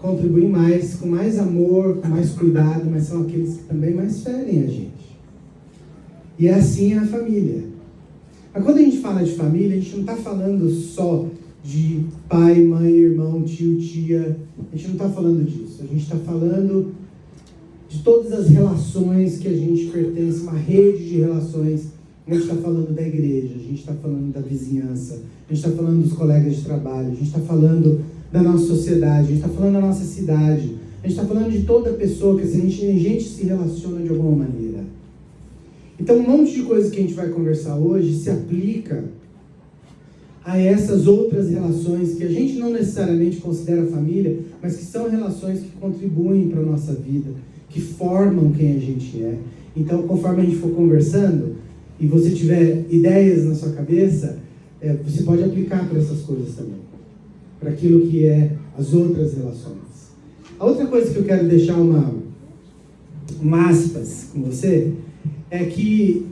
contribuem mais, com mais amor, com mais cuidado, mas são aqueles que também mais ferem a gente. E é assim a família. Mas quando a gente fala de família, a gente não está falando só de pai, mãe, irmão, tio, tia. A gente não está falando disso. A gente está falando de todas as relações que a gente pertence, uma rede de relações. A gente está falando da igreja, a gente está falando da vizinhança, a gente está falando dos colegas de trabalho, a gente está falando da nossa sociedade, a gente está falando da nossa cidade, a gente está falando de toda pessoa que a gente se relaciona de alguma maneira. Então, um monte de coisa que a gente vai conversar hoje se aplica a essas outras relações que a gente não necessariamente considera família, mas que são relações que contribuem para a nossa vida, que formam quem a gente é. Então, conforme a gente for conversando, e você tiver ideias na sua cabeça, você pode aplicar para essas coisas também, para aquilo que é as outras relações. A outra coisa que eu quero deixar um aspas com você, é que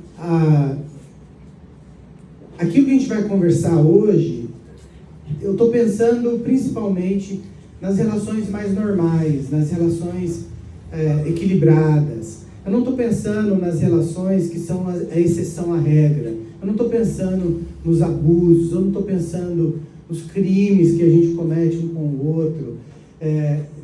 aquilo que a gente vai conversar hoje, eu estou pensando principalmente nas relações mais normais, nas relações equilibradas. Eu não estou pensando nas relações que são a exceção à regra. Eu não estou pensando nos abusos, eu não estou pensando nos crimes que a gente comete um com o outro.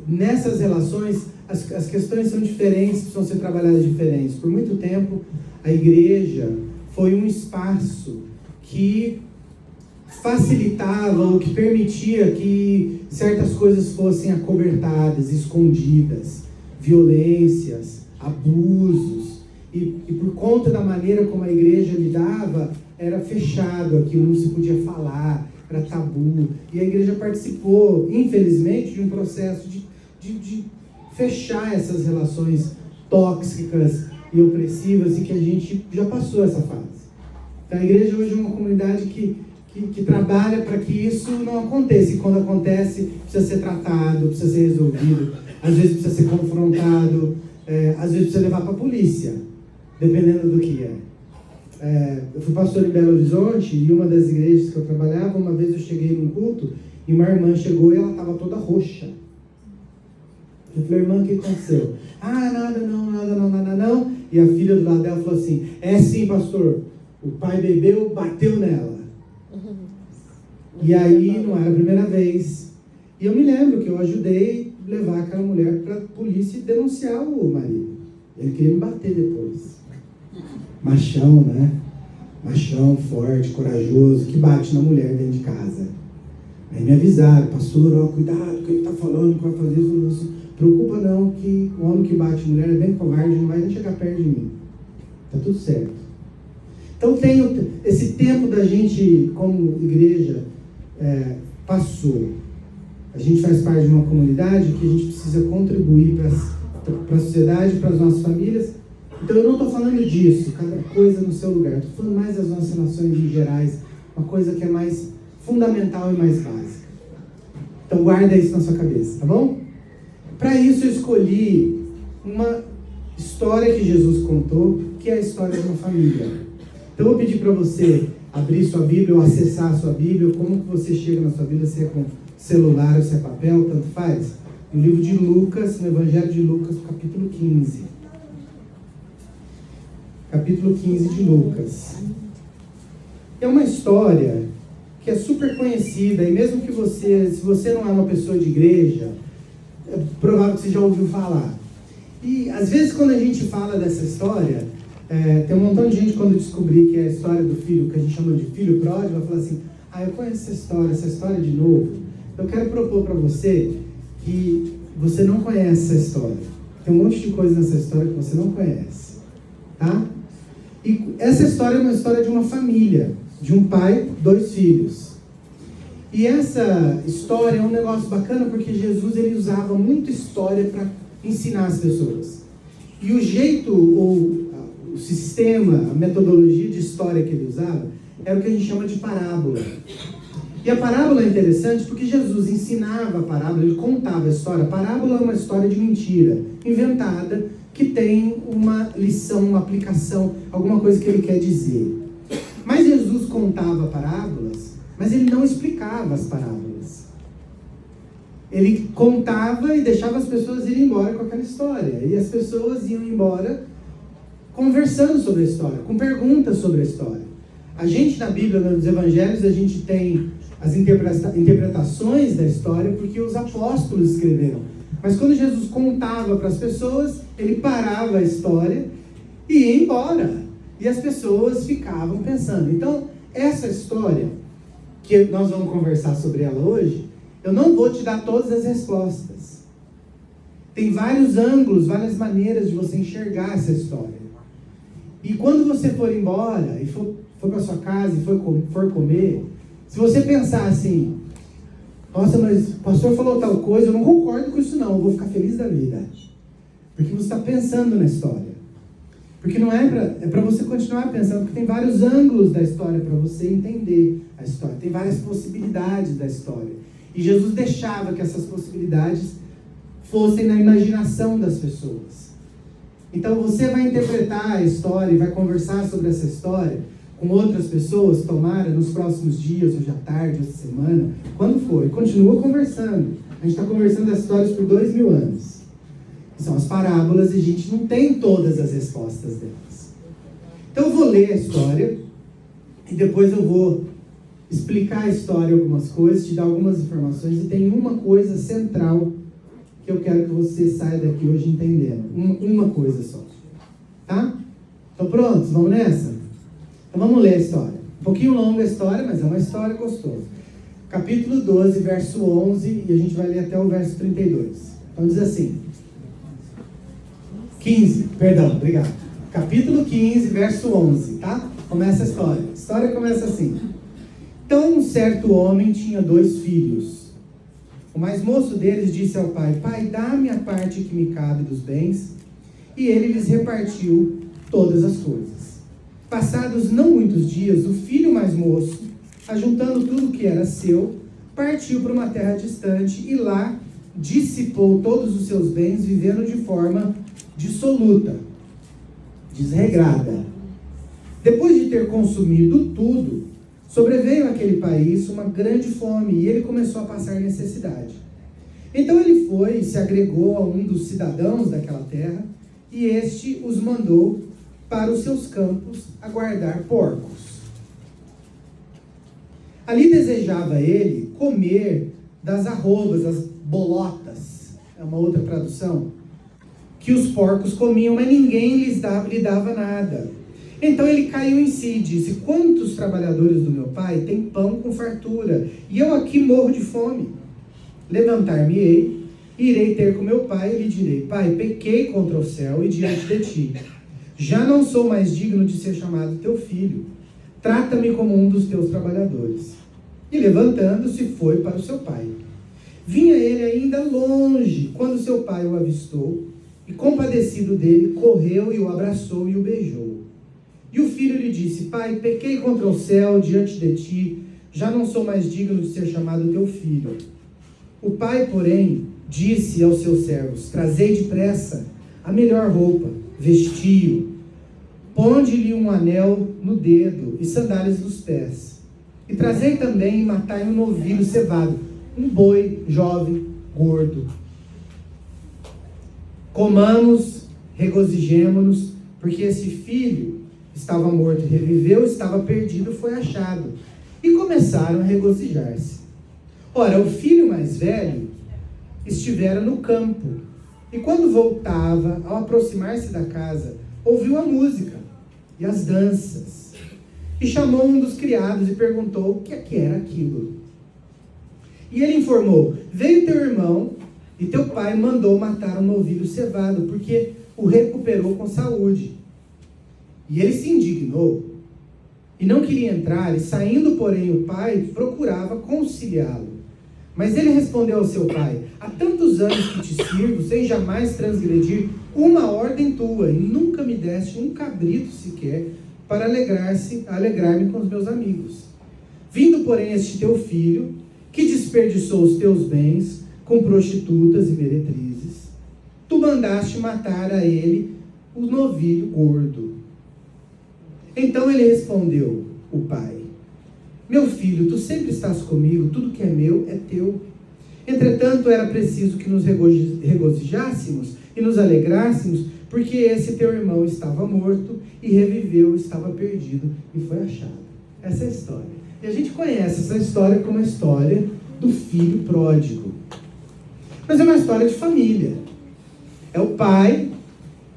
Nessas relações, as questões são diferentes, precisam ser trabalhadas diferentes. Por muito tempo, a igreja foi um espaço que facilitava ou que permitia que certas coisas fossem acobertadas, escondidas, violências, abusos, e por conta da maneira como a igreja lidava, era fechado, aquilo não se podia falar, era tabu, e a igreja participou, infelizmente, de um processo de fechar essas relações tóxicas e opressivas, e que a gente já passou essa fase. Então a igreja hoje é uma comunidade que trabalha para que isso não aconteça, e quando acontece, precisa ser tratado, precisa ser resolvido, às vezes precisa ser confrontado, às vezes precisa levar para a polícia, dependendo do que é. Eu fui pastor em Belo Horizonte, e uma das igrejas que eu trabalhava, uma vez eu cheguei num culto, e uma irmã chegou e ela estava toda roxa. Eu falei, irmã, o que aconteceu? Nada não. E a filha do lado dela falou assim, sim, pastor, o pai bebeu, bateu nela. E aí, não era a primeira vez. E eu me lembro que eu ajudei a levar aquela mulher para a polícia e denunciar o marido. Ele queria me bater depois. Machão, né? Machão, forte, corajoso, que bate na mulher dentro de casa. Aí me avisaram, pastor, cuidado, que ele está falando, que vai fazer isso. Não preocupa não, que o homem que bate mulher é bem covarde, não vai nem chegar perto de mim. Tá tudo certo. Então tem esse tempo da gente, como igreja, passou. A gente faz parte de uma comunidade que a gente precisa contribuir para a sociedade, para as nossas famílias. Então eu não estou falando disso, cada coisa no seu lugar. Estou falando mais das nossas relações em gerais, uma coisa que é mais fundamental e mais básica. Então guarda isso na sua cabeça, tá bom? Para isso eu escolhi uma história que Jesus contou, que é a história de uma família. Então eu vou pedir para você abrir sua Bíblia ou acessar a sua Bíblia. Como que você chega na sua Bíblia, se é com celular ou se é papel, tanto faz. No livro de Lucas, no Evangelho de Lucas, capítulo 15. Capítulo 15 de Lucas. É uma história que é super conhecida, e mesmo que se você não é uma pessoa de igreja, é provável que você já ouviu falar. E às vezes quando a gente fala dessa história, tem um montão de gente, quando descobrir que é a história do filho, que a gente chama de filho pródigo, vai falar assim, eu conheço essa história de novo. Eu quero propor para você que você não conhece essa história. Tem um monte de coisa nessa história que você não conhece, tá? E essa história é uma história de uma família, de um pai, 2 filhos. E essa história é um negócio bacana porque Jesus ele usava muito história para ensinar as pessoas. E o jeito, o sistema, a metodologia de história que ele usava era o que a gente chama de parábola. E a parábola é interessante porque Jesus ensinava a parábola, ele contava a história. A parábola é uma história de mentira, inventada, que tem uma lição, uma aplicação, alguma coisa que ele quer dizer. Mas Jesus contava parábolas, mas ele não explicava as parábolas. ele contava e deixava as pessoas irem embora com aquela história. E as pessoas iam embora conversando sobre a história, com perguntas sobre a história. A gente, na Bíblia, nos Evangelhos, a gente tem as interpretações da história porque os apóstolos escreveram. Mas quando Jesus contava para as pessoas, ele parava a história e ia embora. E as pessoas ficavam pensando. Então, essa história, que nós vamos conversar sobre ela hoje, eu não vou te dar todas as respostas. Tem vários ângulos, várias maneiras de você enxergar essa história. E quando você for embora, e for para sua casa e for comer, se você pensar assim, nossa, mas o pastor falou tal coisa, eu não concordo com isso não, eu vou ficar feliz da vida. Porque você está pensando na história. Porque não é para você continuar pensando, porque tem vários ângulos da história para você entender a história. Tem várias possibilidades da história. E Jesus deixava que essas possibilidades fossem na imaginação das pessoas. Então você vai interpretar a história e vai conversar sobre essa história com outras pessoas, tomara, nos próximos dias, hoje à tarde, essa semana, quando for. E continua conversando. A gente está conversando as histórias por 2000 anos. São as parábolas e a gente não tem todas as respostas delas. Então eu vou ler a história e depois eu vou explicar a história, algumas coisas, te dar algumas informações, e tem uma coisa central que eu quero que você saia daqui hoje entendendo. Uma coisa só. Tá? Estão prontos? Vamos nessa? Então vamos ler a história. Um pouquinho longa a história, mas é uma história gostosa. Capítulo 12, verso 11, e a gente vai ler até o verso 32. Então diz assim... 15, perdão, obrigado. Capítulo 15, verso 11, tá? Começa a história. A história começa assim. Então, um certo homem tinha 2 filhos. O mais moço deles disse ao pai, pai, dá-me a parte que me cabe dos bens. E ele lhes repartiu todas as coisas. Passados não muitos dias, o filho mais moço, ajuntando tudo que era seu, partiu para uma terra distante e lá dissipou todos os seus bens, vivendo de forma dissoluta, desregrada. Depois de ter consumido tudo, sobreveio àquele país uma grande fome e ele começou a passar necessidade. Então ele foi e se agregou a um dos cidadãos daquela terra e este os mandou para os seus campos a guardar porcos. Ali desejava ele comer das arrobas, as bolotas, é uma outra tradução, que os porcos comiam, mas ninguém lhe dava nada. Então ele caiu em si e disse, quantos trabalhadores do meu pai têm pão com fartura, e eu aqui morro de fome? Levantar-me-ei, irei ter com meu pai, e lhe direi, pai, pequei contra o céu e diante de ti. Já não sou mais digno de ser chamado teu filho. Trata-me como um dos teus trabalhadores. E levantando-se, foi para o seu pai. Vinha ele ainda longe, quando seu pai o avistou, e compadecido dele, correu e o abraçou e o beijou. E o filho lhe disse, pai, pequei contra o céu diante de ti, já não sou mais digno de ser chamado teu filho. O pai, porém, disse aos seus servos, trazei depressa a melhor roupa, vestiu, ponde-lhe um anel no dedo e sandálias nos pés. E trazei também e matai um novilho cevado, um boi jovem, gordo. Comamos, regozijemo-nos, porque esse filho estava morto e reviveu, estava perdido, foi achado. E começaram a regozijar-se. Ora, o filho mais velho estivera no campo, e quando voltava, ao aproximar-se da casa, ouviu a música e as danças. E chamou um dos criados e perguntou o que é que era aquilo. E ele informou, veio teu irmão, e teu pai mandou matar um novilho cevado, porque o recuperou com saúde. E ele se indignou, e não queria entrar, e saindo, porém, o pai procurava conciliá-lo. Mas ele respondeu ao seu pai, há tantos anos que te sirvo, sem jamais transgredir uma ordem tua, e nunca me deste um cabrito sequer, para alegrar-me com os meus amigos. Vindo, porém, este teu filho, que desperdiçou os teus bens, com prostitutas e meretrizes, tu mandaste matar a ele o novilho gordo. Então ele respondeu, o pai, meu filho, tu sempre estás comigo, tudo que é meu é teu. Entretanto, era preciso que nos regozijássemos e nos alegrássemos, porque esse teu irmão estava morto e reviveu, estava perdido e foi achado. Essa é a história. E a gente conhece essa história como a história do filho pródigo. Mas é uma história de família. É o pai,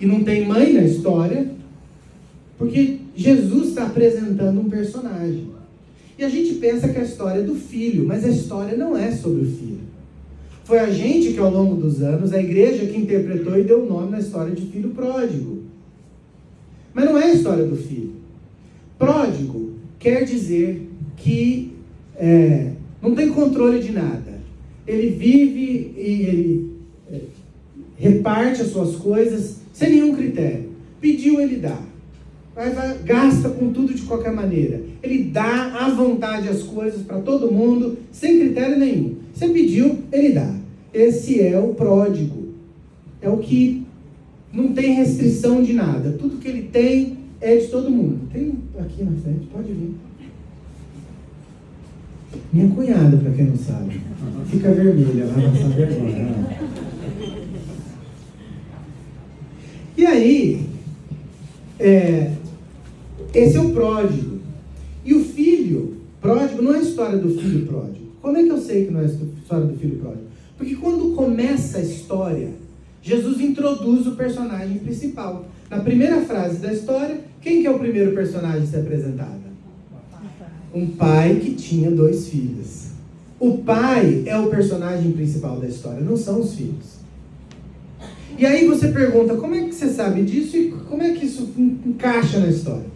e não tem mãe na história, porque Jesus está apresentando um personagem. E a gente pensa que a história é do filho, mas a história não é sobre o filho. Foi a gente que ao longo dos anos, a igreja que interpretou e deu o nome na história de filho pródigo. Mas não é a história do filho. Pródigo quer dizer que não tem controle de nada. Ele vive e ele reparte as suas coisas sem nenhum critério. Pediu, ele dá. Gasta com tudo de qualquer maneira. Ele dá à vontade as coisas para todo mundo, sem critério nenhum. Você pediu, ele dá. Esse é o pródigo. É o que não tem restrição de nada. Tudo que ele tem é de todo mundo. Tem aqui na frente, pode vir. Minha cunhada, para quem não sabe. Fica vermelha, vai passar vergonha. E aí, esse é o pródigo. E o filho pródigo não é a história do filho pródigo. Como é que eu sei que não é a história do filho pródigo? Porque quando começa a história, Jesus introduz o personagem principal. Na primeira frase da história, quem que é o primeiro personagem a ser apresentado? Um pai que tinha 2 filhos. O pai é o personagem principal da história, não são os filhos. E aí você pergunta, como é que você sabe disso e como é que isso encaixa na história?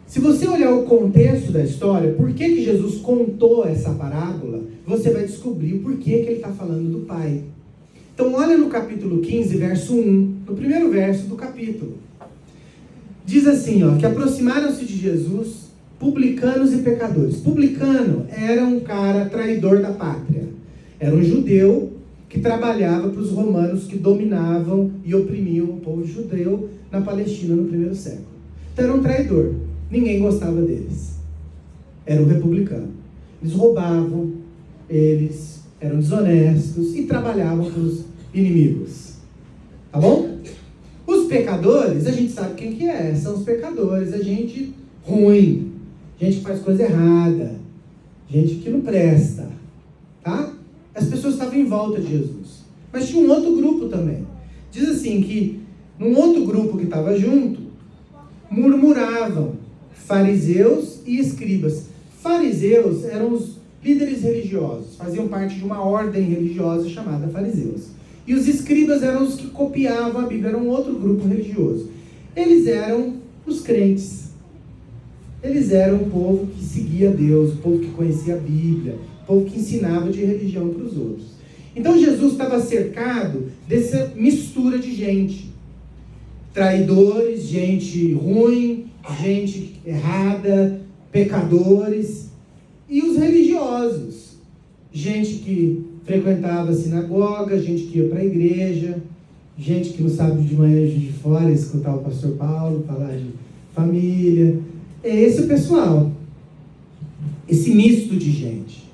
Se você olhar o contexto da história, por que Jesus contou essa parábola, você vai descobrir o porquê que ele está falando do pai. Então olha no capítulo 15, verso 1, no primeiro verso do capítulo. Diz assim, que aproximaram-se de Jesus publicanos e pecadores. Publicano era um cara traidor da pátria. Era um judeu que trabalhava para os romanos que dominavam e oprimiam o povo judeu na Palestina no primeiro século. Então era um traidor. Ninguém gostava deles. Era um republicano. Eles roubavam, eles eram desonestos e trabalhavam para os inimigos. Tá bom? Os pecadores, a gente sabe quem que é. São os pecadores, a gente ruim, gente que faz coisa errada, gente que não presta. Tá? As pessoas estavam em volta de Jesus. Mas tinha um outro grupo também. Diz assim que num outro grupo que estava junto, murmuravam fariseus e escribas. Fariseus eram os líderes religiosos, faziam parte de uma ordem religiosa chamada fariseus. E os escribas eram os que copiavam a Bíblia, era um outro grupo religioso. Eles eram os crentes. Eles eram o povo que seguia Deus, o povo que conhecia a Bíblia, o povo que ensinava de religião para os outros. Então Jesus estava cercado dessa mistura de gente. Traidores, gente ruim, gente errada, pecadores, e os religiosos, gente que frequentava a sinagoga, gente que ia para a igreja, gente que no sábado de manhã de fora escutava o pastor Paulo falar de família. É esse o pessoal, esse misto de gente.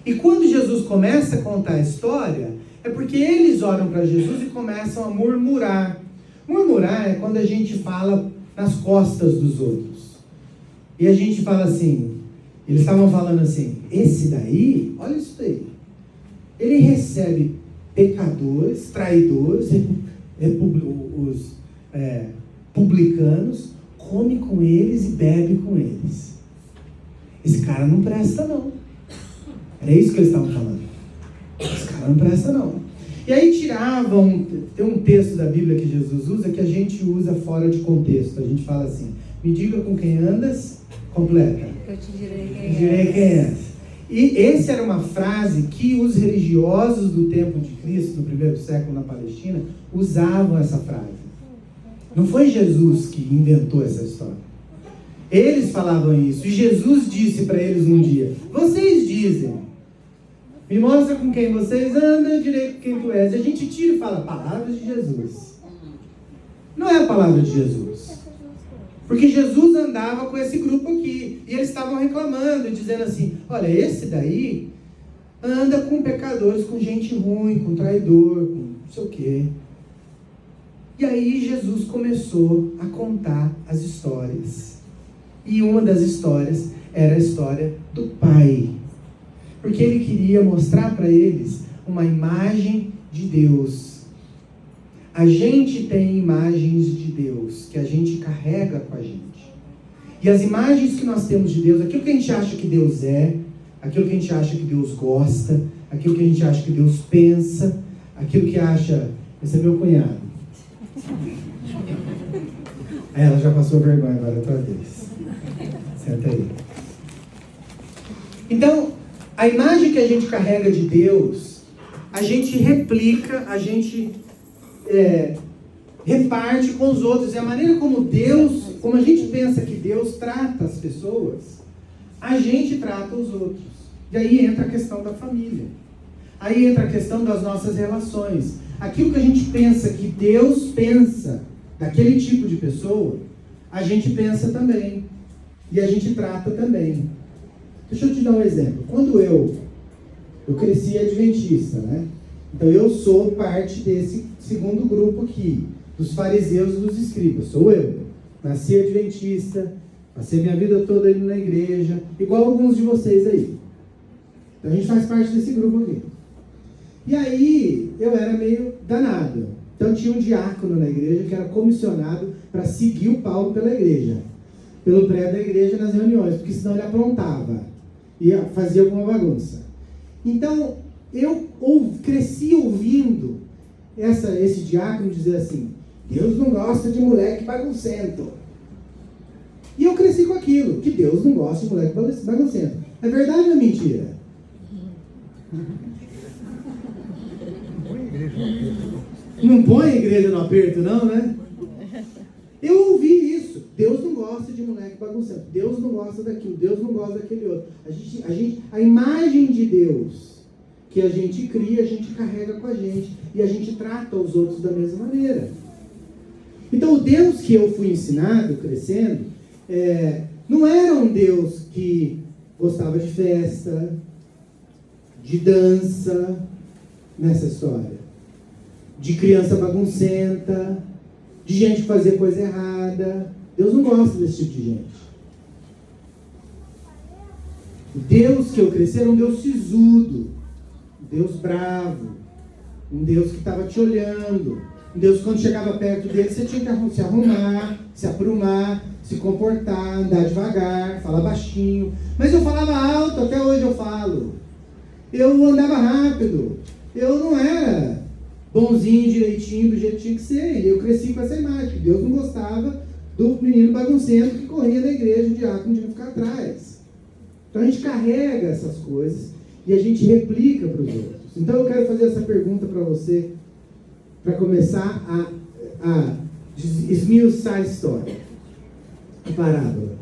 E quando Jesus começa a contar a história, é porque eles olham para Jesus e começam a murmurar. Murmurar é quando a gente fala nas costas dos outros. E a gente fala assim, eles estavam falando assim, esse daí, olha isso daí. Ele recebe pecadores, traidores, os publicanos, come com eles e bebe com eles. Esse cara não presta não. Era isso que eles estavam falando. Esse cara não presta não. E aí tiravam, tem um texto da Bíblia que Jesus usa, que a gente usa fora de contexto. A gente fala assim, me diga com quem andas, completa. Eu te direi quem és. E essa era uma frase que os religiosos do tempo de Cristo, do primeiro século na Palestina, usavam essa frase. Não foi Jesus que inventou essa história. Eles falavam isso. E Jesus disse para eles um dia, vocês dizem, me mostra com quem vocês andam, eu direi com quem tu és. E a gente tira e fala, palavras de Jesus. Não é a palavra de Jesus. Porque Jesus andava com esse grupo aqui. E eles estavam reclamando, dizendo assim, olha, esse daí anda com pecadores, com gente ruim, com traidor, com não sei o quê. E aí Jesus começou a contar as histórias. E uma das histórias era a história do Pai. Porque ele queria mostrar para eles uma imagem de Deus. A gente tem imagens de Deus que a gente carrega com a gente. E as imagens que nós temos de Deus, aquilo que a gente acha que Deus é, aquilo que a gente acha que Deus gosta, aquilo que a gente acha que Deus pensa, aquilo que acha... Esse é meu cunhado. Ela já passou vergonha agora outra vez. Senta aí. Então, a imagem que a gente carrega de Deus, a gente replica, a gente reparte com os outros. E a maneira como Deus, como a gente pensa que Deus trata as pessoas, a gente trata os outros. E aí entra a questão da família. Aí entra a questão das nossas relações. Aquilo que a gente pensa que Deus pensa daquele tipo de pessoa, a gente pensa também. E a gente trata também. Deixa eu te dar um exemplo. Quando eu cresci adventista, né? Então eu sou parte desse segundo grupo aqui, dos fariseus e dos escribas. Sou eu. Nasci adventista, passei minha vida toda indo na igreja, igual alguns de vocês aí. Então a gente faz parte desse grupo aqui. E aí eu era meio danado. Então tinha um diácono na igreja que era comissionado para seguir o Paulo pela igreja, pelo prédio da igreja nas reuniões, porque senão ele aprontava e fazia alguma bagunça. Então eu cresci ouvindo esse diácono dizer assim: Deus não gosta de moleque baguncento. E eu cresci com aquilo, que Deus não gosta de moleque baguncento. É verdade ou é mentira? Não põe a igreja no aperto não, né? Eu ouvi isso. Deus não gosta de moleque bagunçado. Deus não gosta daquilo. Deus não gosta daquele outro. A imagem de Deus que a gente cria, a gente carrega com a gente. E a gente trata os outros da mesma maneira. Então o Deus que eu fui ensinado, crescendo, não era um Deus que gostava de festa, de dança, nessa história. De criança baguncenta, de gente que fazia coisa errada. Deus não gosta desse tipo de gente. O Deus que eu cresci era um Deus sisudo, um Deus bravo, um Deus que estava te olhando, um Deus que quando chegava perto dele você tinha que se arrumar, se aprumar, se comportar, andar devagar, falar baixinho. Mas eu falava alto, até hoje eu falo. Eu andava rápido, eu não era bonzinho, direitinho, do jeito que tinha que ser. Eu cresci com essa imagem, que Deus não gostava do menino baguncento que corria na igreja, o diácono tinha que ficar atrás. Então a gente carrega essas coisas e a gente replica para os outros. Então eu quero fazer essa pergunta para você, para começar a esmiuçar a história, a parábola.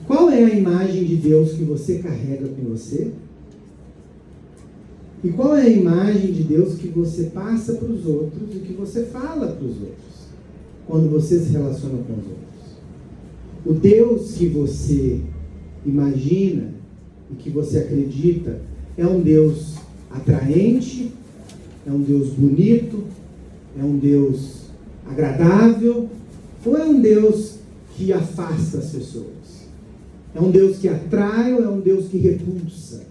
Qual é a imagem de Deus que você carrega com você? E qual é a imagem de Deus que você passa para os outros e que você fala para os outros, quando você se relaciona com os outros? O Deus que você imagina e que você acredita é um Deus atraente, é um Deus bonito, é um Deus agradável, ou é um Deus que afasta as pessoas? É um Deus que atrai ou é um Deus que repulsa?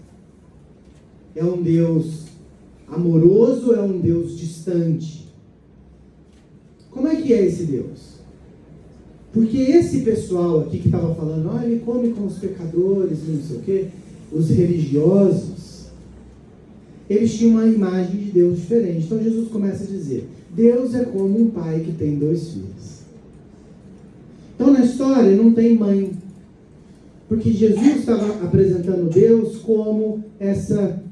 É um Deus amoroso ou é um Deus distante? Como é que é esse Deus? Porque esse pessoal aqui que estava falando, ele come com os pecadores e não sei o quê, os religiosos, eles tinham uma imagem de Deus diferente. Então Jesus começa a dizer, Deus é como um pai que tem 2 filhos. Então na história não tem mãe, porque Jesus estava apresentando Deus como essa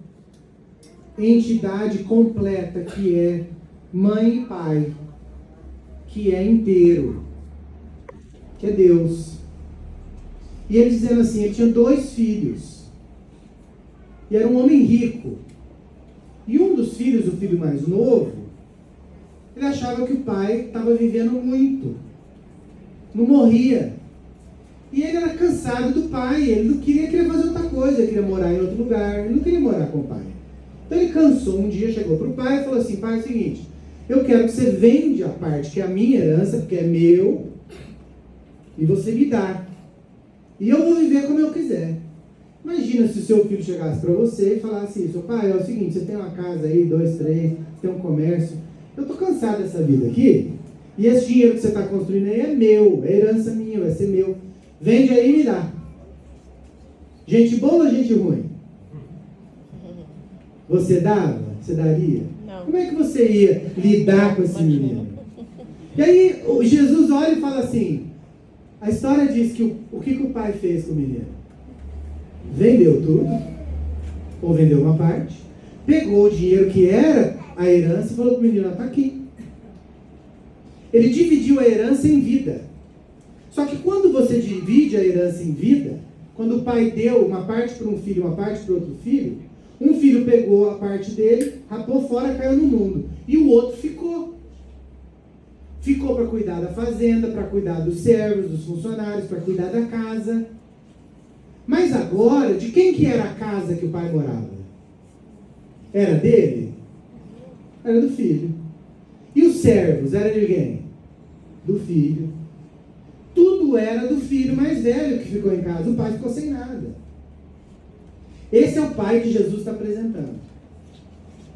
entidade completa que é mãe e pai, que é inteiro, que é Deus. E ele dizendo assim, ele tinha 2 filhos e era um homem rico, e um dos filhos, o filho mais novo, ele achava que o pai estava vivendo muito, não morria. E ele era cansado do pai, ele não queria fazer outra coisa, ele queria morar em outro lugar, ele não queria morar com o pai. Então ele cansou um dia, chegou para o pai e falou assim: pai, é o seguinte, eu quero que você vende a parte que é a minha herança, porque é meu, e você me dá. E eu vou viver como eu quiser. Imagina se o seu filho chegasse para você e falasse isso: pai, é o seguinte, você tem uma casa aí, 2, 3, tem um comércio, eu estou cansado dessa vida aqui, e esse dinheiro que você está construindo aí é meu, é herança minha, vai ser meu. Vende aí e me dá. Gente boa ou gente ruim? Você dava? Você daria? Não. Como é que você ia lidar com esse menino? E aí Jesus olha e fala assim, a história diz que o que o pai fez com o menino? Vendeu tudo, ou vendeu uma parte, pegou o dinheiro que era a herança e falou para o menino: está aqui. Ele dividiu a herança em vida. Só que quando você divide a herança em vida, quando o pai deu uma parte para um filho, uma parte para outro filho, um filho pegou a parte dele, rapou fora, caiu no mundo. E o outro ficou. Ficou para cuidar da fazenda, para cuidar dos servos, dos funcionários, para cuidar da casa. Mas agora, de quem que era a casa que o pai morava? Era dele? Era do filho. E os servos, era de quem? Do filho. Tudo era do filho mais velho que ficou em casa. O pai ficou sem nada. Esse é o pai que Jesus está apresentando.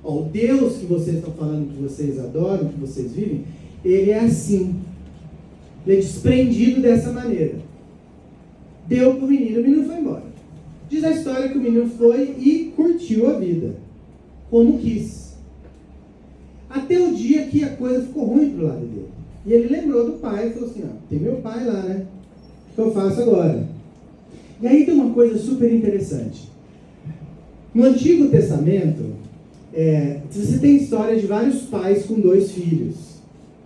Ó, o Deus que vocês estão falando, que vocês adoram, que vocês vivem, ele é assim. Ele é desprendido dessa maneira. Deu para o menino foi embora. Diz a história que o menino foi e curtiu a vida, como quis. Até o dia que a coisa ficou ruim para o lado dele. E ele lembrou do pai e falou assim: tem meu pai lá, né? O que eu faço agora? E aí tem uma coisa super interessante. No Antigo Testamento, você tem história de vários pais com 2 filhos.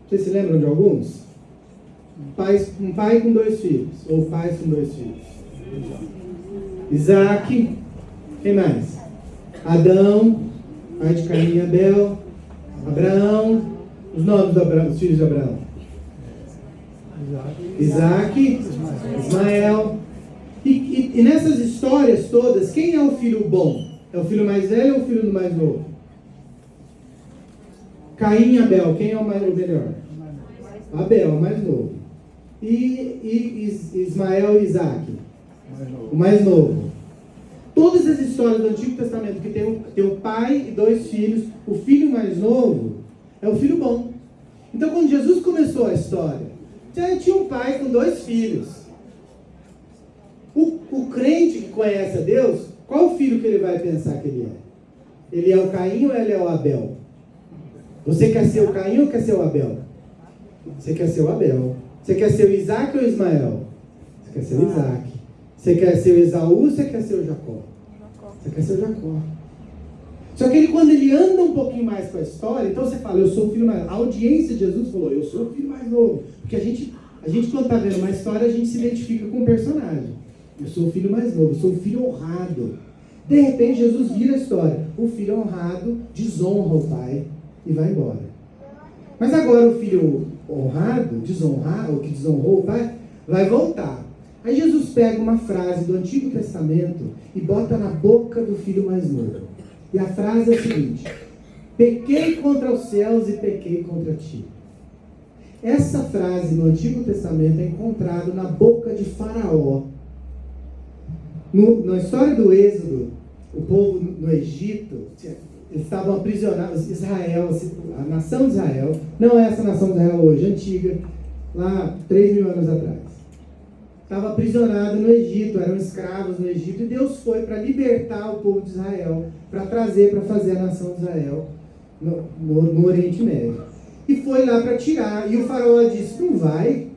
Vocês se lembram de alguns? Um pai com 2 filhos, ou pais com 2 filhos. Isaac, quem mais? Adão, pai de Caim e Abel, Abraão, os nomes dos filhos de Abraão. Isaac, Ismael. E nessas histórias todas, quem é o filho bom? É o filho mais velho ou o filho do mais novo? Caim e Abel, quem é o melhor? Abel, o mais novo. E Ismael e Isaac? O mais novo. Todas as histórias do Antigo Testamento que tem o pai e 2 filhos, o filho mais novo é o filho bom. Então quando Jesus começou a história, já tinha um pai com 2 filhos. O crente que conhece a Deus, qual filho que ele vai pensar que ele é? Ele é o Caim ou ele é o Abel? Você quer ser o Caim ou quer ser o Abel? Você quer ser o Abel. Você quer ser o Isaac ou o Ismael? Você quer ser o Isaac. Você quer ser o Esaú ou você quer ser o Jacó? Você quer ser o Jacó. Só que quando ele anda um pouquinho mais com a história, então você fala: eu sou o filho mais novo. A audiência de Jesus falou: eu sou o filho mais novo. Porque a gente quando está vendo uma história, a gente se identifica com o personagem. Eu sou o filho mais novo, eu sou o filho honrado. De repente, Jesus vira a história. O filho honrado desonra o pai e vai embora. Mas agora o filho honrado, o que desonrou o pai, vai voltar. Aí Jesus pega uma frase do Antigo Testamento e bota na boca do filho mais novo. E a frase é a seguinte: pequei contra os céus e pequei contra ti. Essa frase no Antigo Testamento é encontrada na boca de Faraó. Na história do Êxodo, o povo no Egito, eles estavam aprisionados. Israel, a nação de Israel, não é essa nação de Israel hoje, antiga, lá 3.000 anos atrás. Estava aprisionado no Egito, eram escravos no Egito, e Deus foi para libertar o povo de Israel, para trazer, para fazer a nação de Israel no Oriente Médio. E foi lá para tirar, e o faraó disse: não vai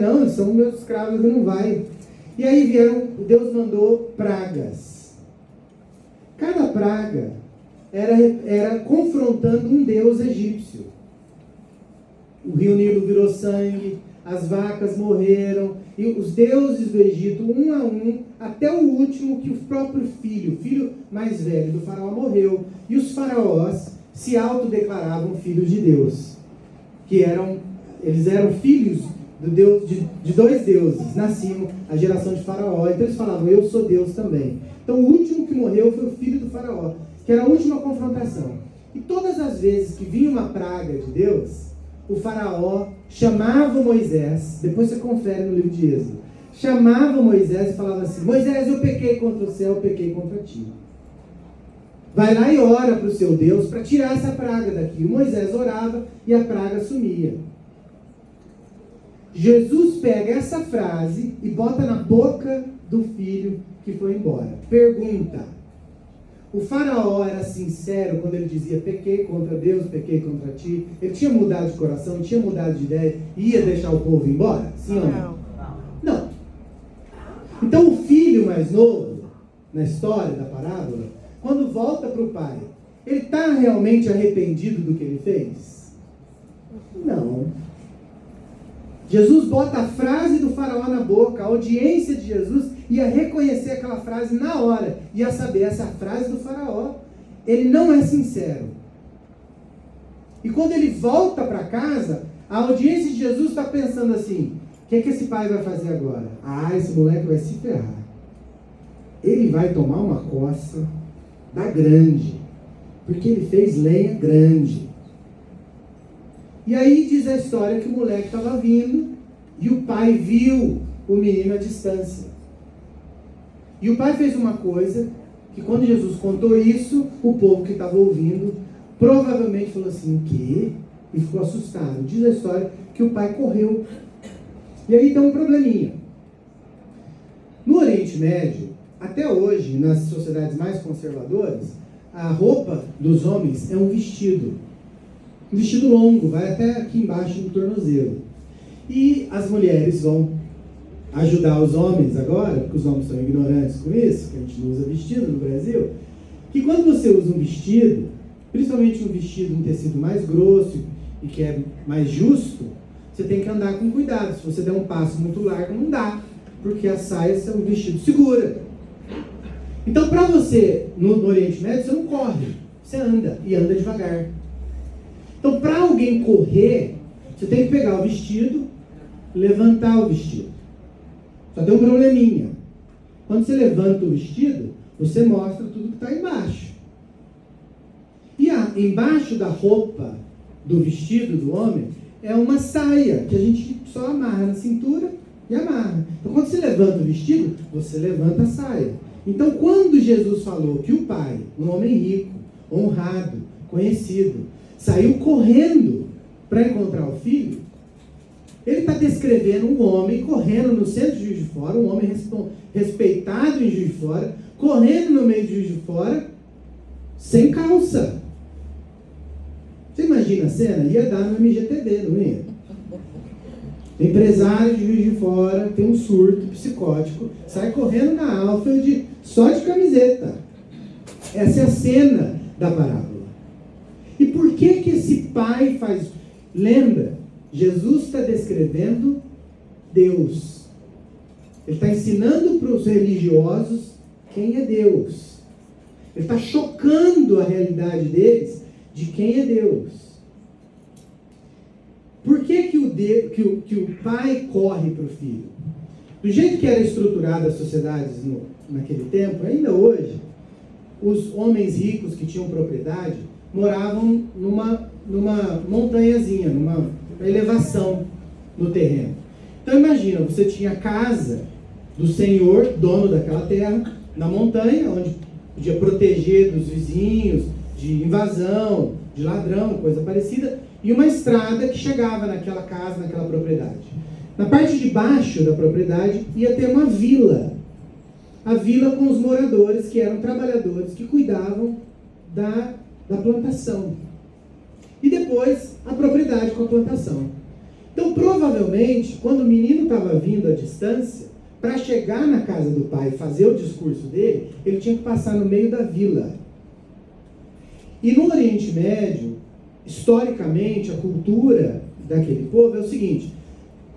não, eles são meus escravos, não vai. E aí Deus mandou pragas. Cada praga era confrontando um deus egípcio. O rio Nilo virou sangue, as vacas morreram, e os deuses do Egito, um a um, até o último, que o próprio filho, o filho mais velho do faraó, morreu. E os faraós se autodeclaravam filhos de Deus, eles eram filhos de dois deuses, nasciam a geração de Faraó. Então eles falavam, eu sou Deus também. Então o último que morreu foi o filho do Faraó, que era a última confrontação. E todas as vezes que vinha uma praga de Deus, o Faraó chamava Moisés, depois você confere no livro de Êxodo, chamava Moisés e falava assim, Moisés, eu pequei contra o céu, eu pequei contra ti. Vai lá e ora para o seu Deus para tirar essa praga daqui. O Moisés orava e a praga sumia. Jesus pega essa frase e bota na boca do filho que foi embora. Pergunta: o Faraó era sincero quando ele dizia pequei contra Deus, pequei contra ti? Ele tinha mudado de coração, tinha mudado de ideia e ia deixar o povo embora? Sim ou não? Não. Então o filho mais novo, na história da parábola, quando volta para o pai, ele está realmente arrependido do que ele fez? Não. Jesus bota a frase do Faraó na boca, a audiência de Jesus ia reconhecer aquela frase na hora, ia saber, essa frase do Faraó, ele não é sincero. E quando ele volta para casa, a audiência de Jesus está pensando assim, o que esse pai vai fazer agora? Ah, esse moleque vai se ferrar. Ele vai tomar uma coça da grande, porque ele fez lenha grande. E aí diz a história que o moleque estava vindo e o pai viu o menino à distância. E o pai fez uma coisa que quando Jesus contou isso, o povo que estava ouvindo provavelmente falou assim, o quê? E ficou assustado. Diz a história que o pai correu. E aí tem um probleminha. No Oriente Médio, até hoje, nas sociedades mais conservadoras, a roupa dos homens é um vestido. Um vestido longo, vai até aqui embaixo no tornozelo. E as mulheres vão ajudar os homens agora, porque os homens são ignorantes com isso, que a gente não usa vestido no Brasil, que quando você usa um vestido, principalmente um vestido em tecido mais grosso e que é mais justo, você tem que andar com cuidado. Se você der um passo muito largo, não dá, porque a saia, o vestido segura. Então, para você, no Oriente Médio, você não corre, você anda, e anda devagar. Então, para alguém correr, você tem que pegar o vestido, levantar o vestido. Só tem um probleminha. Quando você levanta o vestido, você mostra tudo que está embaixo. E embaixo da roupa, do vestido do homem, é uma saia, que a gente só amarra na cintura e amarra. Então, quando você levanta o vestido, você levanta a saia. Então, quando Jesus falou que o pai, um homem rico, honrado, conhecido, saiu correndo para encontrar o filho, ele está descrevendo um homem correndo no centro de Juiz de Fora, um homem respeitado em Juiz de Fora, correndo no meio de Juiz de Fora, sem calça. Você imagina a cena? Ia dar no MGTV, não ia? Empresário de Juiz de Fora tem um surto psicótico, sai correndo na Alfred só de camiseta. Essa é a cena da parábola. E por que que esse pai faz? Lembra, Jesus está descrevendo Deus. Ele está ensinando para os religiosos quem é Deus. Ele está chocando a realidade deles de quem é Deus. Por que que o pai corre para o filho? Do jeito que era estruturada as sociedades naquele tempo, ainda hoje, os homens ricos que tinham propriedade moravam numa montanhazinha, numa elevação no terreno. Então imagina, você tinha a casa do senhor, dono daquela terra, na montanha, onde podia proteger dos vizinhos, de invasão, de ladrão, coisa parecida, e uma estrada que chegava naquela casa, naquela propriedade. Na parte de baixo da propriedade ia ter uma vila. A vila com os moradores, que eram trabalhadores, que cuidavam da plantação. E depois a propriedade com a plantação. Então, provavelmente, quando o menino estava vindo à distância, para chegar na casa do pai e fazer o discurso dele, ele tinha que passar no meio da vila. E no Oriente Médio, historicamente, a cultura daquele povo é o seguinte: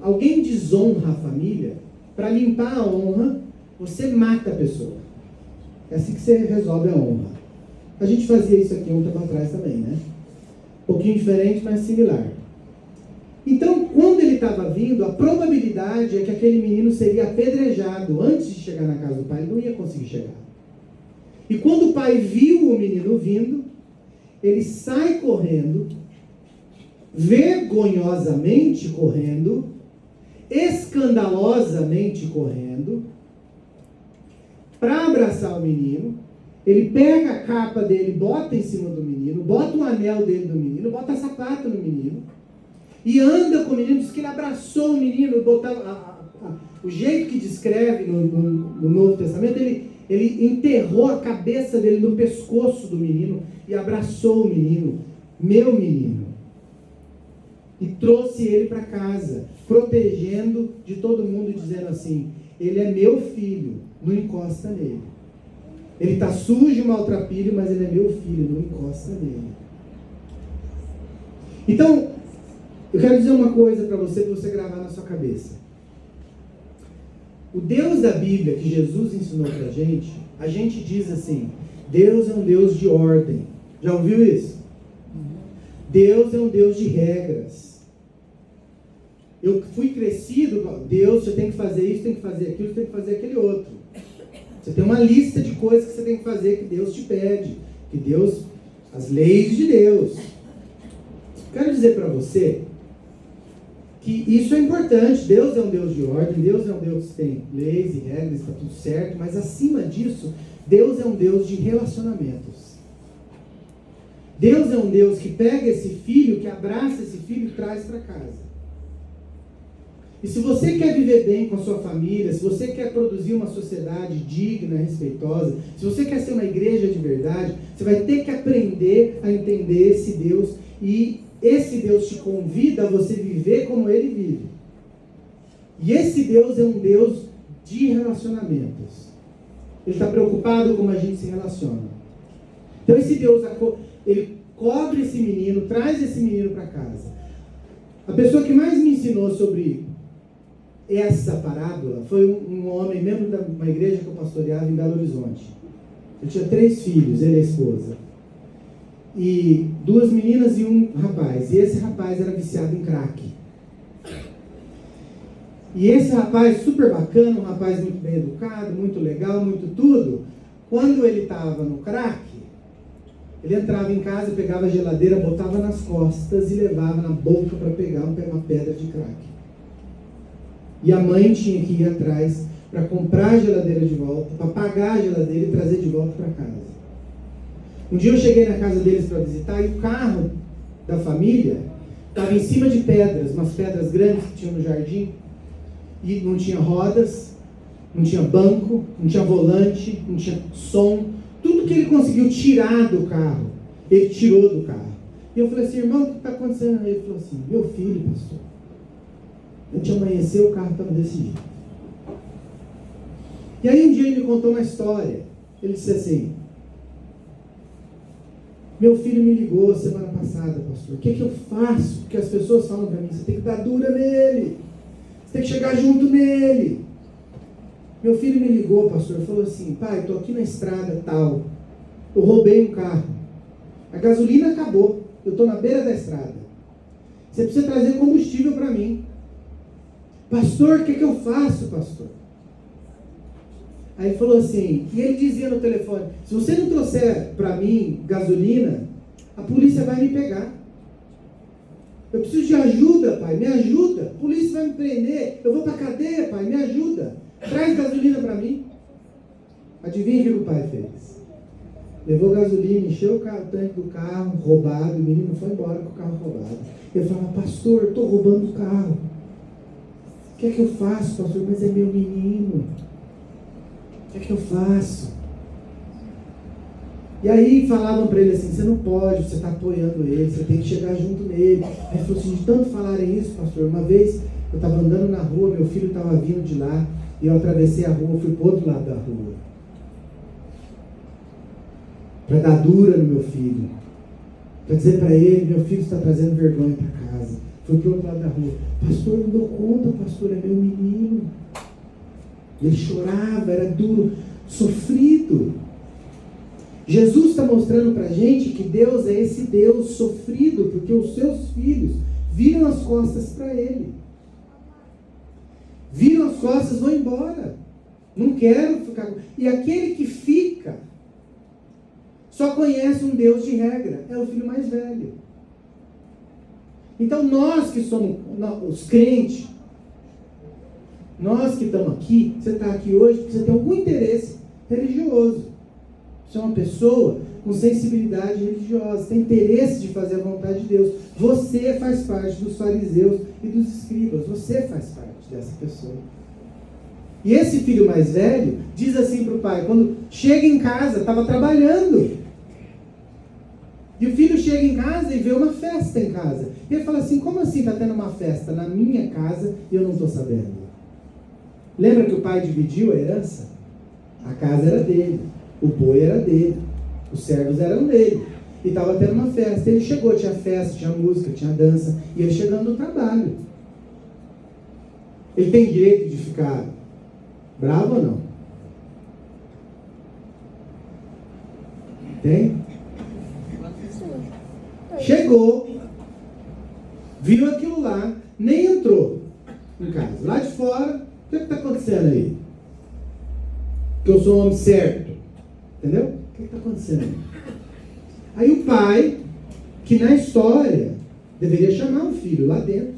alguém desonra a família, para limpar a honra, você mata a pessoa. É assim que você resolve a honra. A gente fazia isso aqui um tempo atrás também, né? Um pouquinho diferente, mas similar. Então, quando ele estava vindo, a probabilidade é que aquele menino seria apedrejado antes de chegar na casa do pai, ele não ia conseguir chegar. E quando o pai viu o menino vindo, ele sai correndo, vergonhosamente correndo, escandalosamente correndo, para abraçar o menino. Ele pega a capa dele, bota em cima do menino, bota o anel dele do menino, bota sapato no menino, e anda com o menino. Diz que ele abraçou o menino, o jeito que descreve no Novo Testamento, ele enterrou a cabeça dele no pescoço do menino e abraçou o menino, meu menino, e trouxe ele para casa, protegendo de todo mundo, dizendo assim: ele é meu filho, não encosta nele. Ele está sujo, maltrapilho, mas ele é meu filho, não encosta nele. Então, eu quero dizer uma coisa para você gravar na sua cabeça. O Deus da Bíblia, que Jesus ensinou para a gente diz assim: Deus é um Deus de ordem. Já ouviu isso? Deus é um Deus de regras. Eu fui crescido, Deus, você tem que fazer isso, tem que fazer aquilo, tem que fazer aquele outro. Você tem uma lista de coisas que você tem que fazer, que Deus te pede, que Deus, as leis de Deus. Quero dizer para você que isso é importante. Deus é um Deus de ordem, Deus é um Deus que tem leis e regras, está tudo certo, mas acima disso, Deus é um Deus de relacionamentos. Deus é um Deus que pega esse filho, que abraça esse filho e traz para casa. E se você quer viver bem com a sua família, se você quer produzir uma sociedade digna, respeitosa, se você quer ser uma igreja de verdade, você vai ter que aprender a entender esse Deus, e esse Deus te convida a você viver como ele vive. E esse Deus é um Deus de relacionamentos. Ele está preocupado com como a gente se relaciona. Então esse Deus, ele cobre esse menino, traz esse menino para casa. A pessoa que mais me ensinou sobre essa parábola foi um homem, membro de uma igreja que eu pastoreava em Belo Horizonte. Ele tinha 3 filhos, ele e a esposa. E 2 meninas e um rapaz. E esse rapaz era viciado em crack. E esse rapaz, super bacana, um rapaz muito bem educado, muito legal, muito tudo. Quando ele estava no crack, ele entrava em casa, pegava a geladeira, botava nas costas e levava na boca para pegar uma pedra de crack. E a mãe tinha que ir atrás para comprar a geladeira de volta, para pagar a geladeira e trazer de volta para casa. Um dia eu cheguei na casa deles para visitar, e o carro da família estava em cima de pedras, umas pedras grandes que tinham no jardim, e não tinha rodas, não tinha banco, não tinha volante, não tinha som. Tudo que ele conseguiu tirar do carro, ele tirou do carro. E eu falei assim: irmão, o que está acontecendo? Ele falou assim: meu filho, pastor, antes de amanhecer o carro estava desse jeito. E aí um dia ele me contou uma história. Ele disse assim: meu filho me ligou semana passada, pastor, o que eu faço? Porque as pessoas falam para mim: você tem que dar dura nele, você tem que chegar junto nele. Meu filho me ligou, pastor, falou assim: pai, estou aqui na estrada tal, eu roubei um carro, a gasolina acabou, eu estou na beira da estrada, você precisa trazer combustível para mim. Pastor, o que eu faço, pastor? Aí ele falou assim, e ele dizia no telefone: se você não trouxer para mim gasolina, a polícia vai me pegar. Eu preciso de ajuda, pai, me ajuda. A polícia vai me prender, eu vou para a cadeia, pai, me ajuda. Traz gasolina para mim. Adivinha o que o pai fez? Levou gasolina, encheu o tanque do carro, roubado, o menino foi embora com o carro roubado. Ele falava: pastor, estou roubando o carro. O que é que eu faço, pastor? Mas é meu menino. O que é que eu faço? E aí falavam para ele assim: você não pode, você está apoiando ele, você tem que chegar junto nele. Aí ele falou assim: de tanto falarem isso, pastor, uma vez eu estava andando na rua, meu filho estava vindo de lá, e eu atravessei a rua, fui para o outro lado da rua, para dar dura no meu filho, para dizer para ele: meu filho está trazendo vergonha para casa. Fui para o outro lado da rua. Pastor, não dou conta, pastor, é meu menino. Ele chorava, era duro, sofrido. Jesus está mostrando para a gente que Deus é esse Deus sofrido, porque os seus filhos viram as costas para ele. Viram as costas, vão embora. Não quero ficar. E aquele que fica só conhece um Deus de regra. É o filho mais velho. Então nós que somos os crentes, nós que estamos aqui, você está aqui hoje porque você tem algum interesse religioso. Você é uma pessoa com sensibilidade religiosa, tem interesse de fazer a vontade de Deus. Você faz parte dos fariseus e dos escribas. Você faz parte dessa pessoa. E esse filho mais velho diz assim para o pai, quando chega em casa, estava trabalhando. E o filho chega em casa e vê uma festa em casa. E ele fala assim, como assim está tendo uma festa na minha casa e eu não estou sabendo? Lembra que o pai dividiu a herança? A casa era dele, o boi era dele, os servos eram dele. E estava tendo uma festa. Ele chegou, tinha festa, tinha música, tinha dança. E ele chegando do trabalho. Ele tem direito de ficar bravo ou não? Tem? Chegou, viu aquilo lá, nem entrou em casa. Lá de fora, o que está acontecendo aí? Que eu sou um homem certo. Entendeu? O que está acontecendo aí? Aí o pai, que na história deveria chamar o filho lá dentro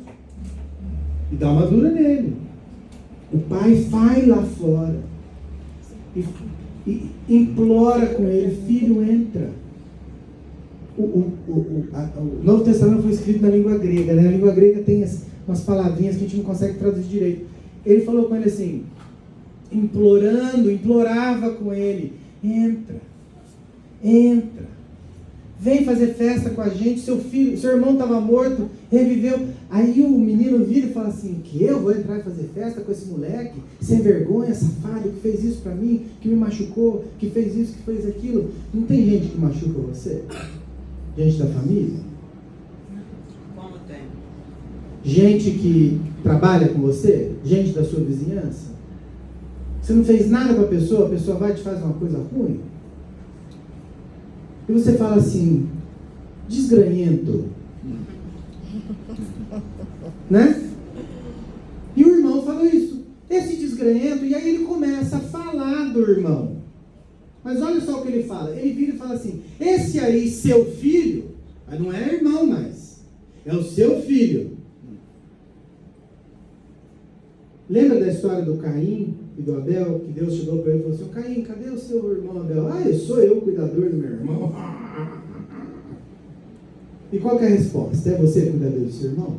e dar uma dura nele. O pai vai lá fora e implora com ele, filho, entra. O Novo Testamento foi escrito na língua grega, né? A língua grega tem umas palavrinhas que a gente não consegue traduzir direito. Ele falou com ele assim, implorava com ele, entra, vem fazer festa com a gente, seu irmão estava morto, reviveu. Aí o menino vira e fala assim, que eu vou entrar e fazer festa com esse moleque, sem vergonha, safado, que fez isso para mim, que me machucou, que fez isso, que fez aquilo. Não tem gente que machuca você? Gente da família? Como tem? Gente que trabalha com você? Gente da sua vizinhança? Você não fez nada para a pessoa vai e te faz uma coisa ruim? E você fala assim, desgranhento. Né? E o irmão falou isso. Esse desgranhento, e aí ele começa a falar do irmão. Mas olha só o que ele fala. Ele vira e fala assim, esse aí, seu filho, não é irmão mais, é o seu filho. Lembra da história do Caim e do Abel, que Deus chegou para ele e falou assim, Caim, cadê o seu irmão Abel? Sou eu o cuidador do meu irmão. E qual que é a resposta? É você o cuidador do seu irmão?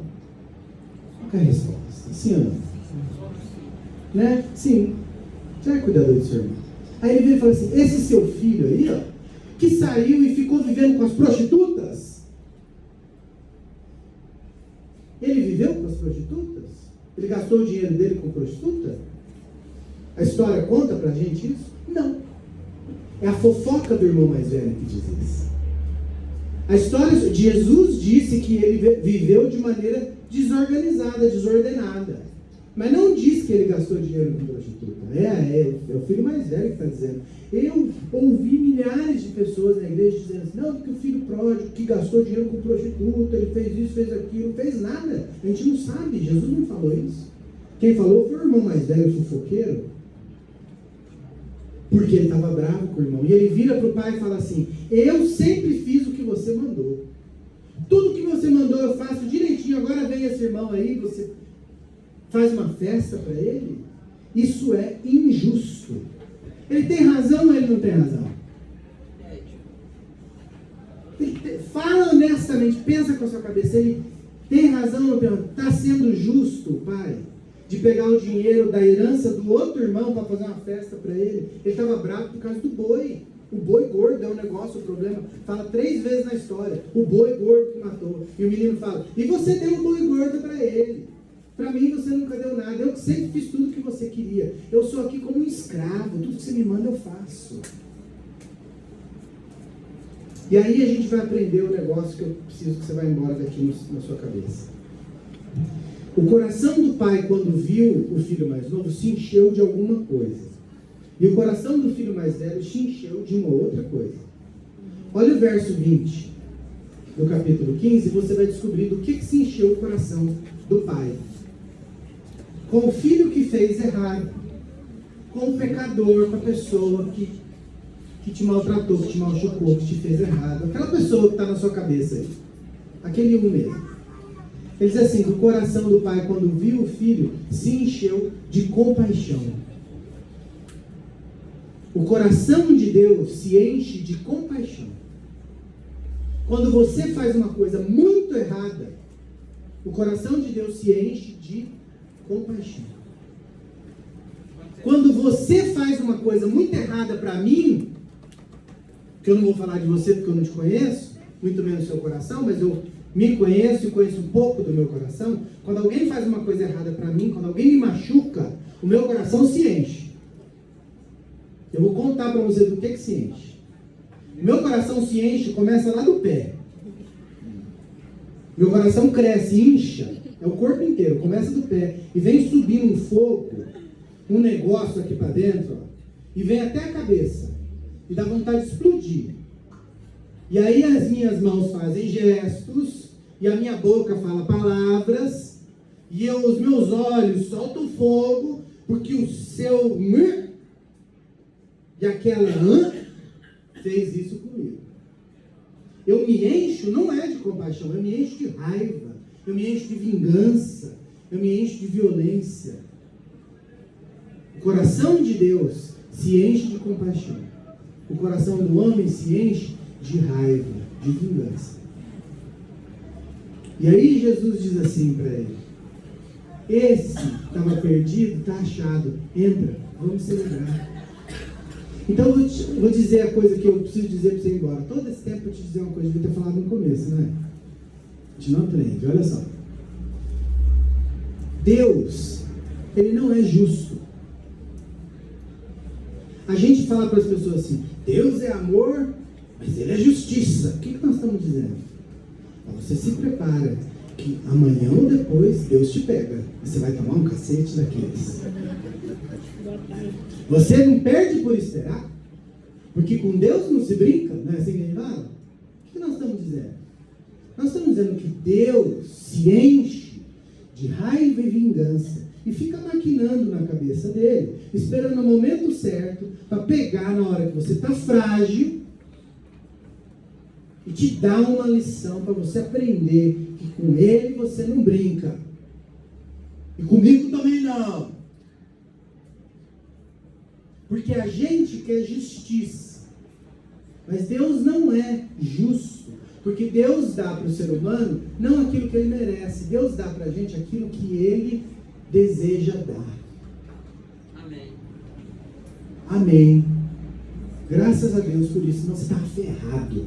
Qual que é a resposta? Sim ou não? Né? Sim. Você é cuidador do seu irmão. Aí ele veio e falou assim, esse seu filho aí, ó, que saiu e ficou vivendo com as prostitutas? Ele viveu com as prostitutas? Ele gastou o dinheiro dele com prostituta? A história conta pra gente isso? Não. É a fofoca do irmão mais velho que diz isso. A história, Jesus disse que ele viveu de maneira desorganizada, desordenada. Mas não diz que ele gastou dinheiro com prostituta. É o filho mais velho que está dizendo. Eu ouvi milhares de pessoas na igreja dizendo assim, não, porque o filho pródigo que gastou dinheiro com prostituta, ele fez isso, fez aquilo, não fez nada. A gente não sabe, Jesus não falou isso. Quem falou foi o irmão mais velho, fofoqueiro. Porque ele estava bravo com o irmão. E ele vira para o pai e fala assim, eu sempre fiz o que você mandou. Tudo que você mandou eu faço direitinho, agora vem esse irmão aí, você faz uma festa para ele? Isso é injusto. Ele tem razão ou ele não tem razão? Fala honestamente, pensa com a sua cabeça, ele tem razão ou não tem razão? Está sendo justo, pai, de pegar o dinheiro da herança do outro irmão para fazer uma festa para ele? Ele estava bravo por causa do boi. O boi gordo é o negócio, o problema. Fala 3 vezes na história, o boi gordo que matou. E o menino fala, e você deu um boi gordo para ele? Para mim você nunca deu nada, eu sempre fiz tudo que você queria. Eu sou aqui como um escravo, tudo que você me manda eu faço. E aí a gente vai aprender o negócio que eu preciso que você vá embora daqui na sua cabeça. O coração do pai, quando viu o filho mais novo, se encheu de alguma coisa. E o coração do filho mais velho se encheu de uma outra coisa. Olha o verso 20 do capítulo 15, você vai descobrir do que se encheu o coração do pai. com o filho que fez errado, com o pecador, com a pessoa que te maltratou, que te machucou, que te fez errado. Aquela pessoa que está na sua cabeça aí. Aquele um mesmo. Ele diz assim, o coração do pai, quando viu o filho, se encheu de compaixão. O coração de Deus se enche de compaixão. Quando você faz uma coisa muito errada, o coração de Deus se enche de compaixão. Quando você faz uma coisa muito errada para mim, que eu não vou falar de você porque eu não te conheço, muito menos seu coração, mas eu me conheço e conheço um pouco do meu coração. Quando alguém faz uma coisa errada para mim, quando alguém me machuca, o meu coração se enche. Eu vou contar para você do que se enche. O meu coração se enche, começa lá do pé. Meu coração cresce, incha, é o corpo inteiro, começa do pé, e vem subindo um fogo, um negócio aqui para dentro, ó, e vem até a cabeça, e dá vontade de explodir. E aí as minhas mãos fazem gestos, e a minha boca fala palavras, e os meus olhos soltam fogo, porque o seu e aquela fez isso comigo. Eu me encho, não é de compaixão, eu me encho de raiva, eu me encho de vingança, eu me encho de violência. O coração de Deus se enche de compaixão. O coração do homem se enche de raiva, de vingança. E aí Jesus diz assim para ele: esse estava perdido, está achado, entra, vamos celebrar. Então eu vou dizer a coisa que eu preciso dizer para você ir embora. Todo esse tempo eu te dizer uma coisa que eu devia ter falado no começo, né? A gente não aprende, olha só. Deus, Ele não é justo. A gente fala para as pessoas assim, Deus é amor, mas Ele é justiça. O que nós estamos dizendo? Você se prepara, que amanhã ou depois Deus te pega. Você vai tomar um cacete daqueles. Você não perde por esperar, porque com Deus não se brinca, não é assim que a gente fala? O que nós estamos dizendo? Nós estamos dizendo que Deus se enche de raiva e vingança e fica maquinando na cabeça dele, esperando o momento certo para pegar na hora que você está frágil e te dar uma lição para você aprender que com ele você não brinca e comigo também não. Porque a gente quer justiça, mas Deus não é justo, porque Deus dá para o ser humano não aquilo que ele merece, Deus dá para a gente aquilo que ele deseja dar. Amém. Amém. Graças a Deus por isso, não está ferrado.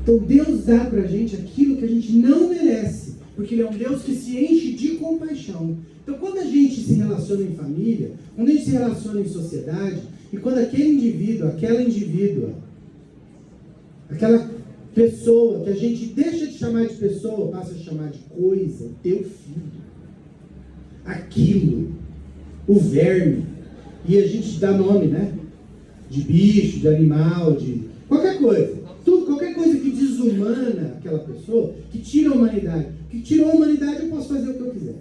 Então Deus dá para a gente aquilo que a gente não merece, porque Ele é um Deus que se enche de compaixão. Então quando a gente se relaciona em família, quando a gente se relaciona em sociedade, e quando aquele indivíduo, aquela indivídua, aquela pessoa que a gente deixa de chamar de pessoa, passa a chamar de coisa, o teu filho, aquilo, o verme, e a gente dá nome, né? De bicho, de animal, de qualquer coisa. Tudo, qualquer coisa que desumana aquela pessoa, que tira a humanidade. Que tirou a humanidade, eu posso fazer o que eu quiser.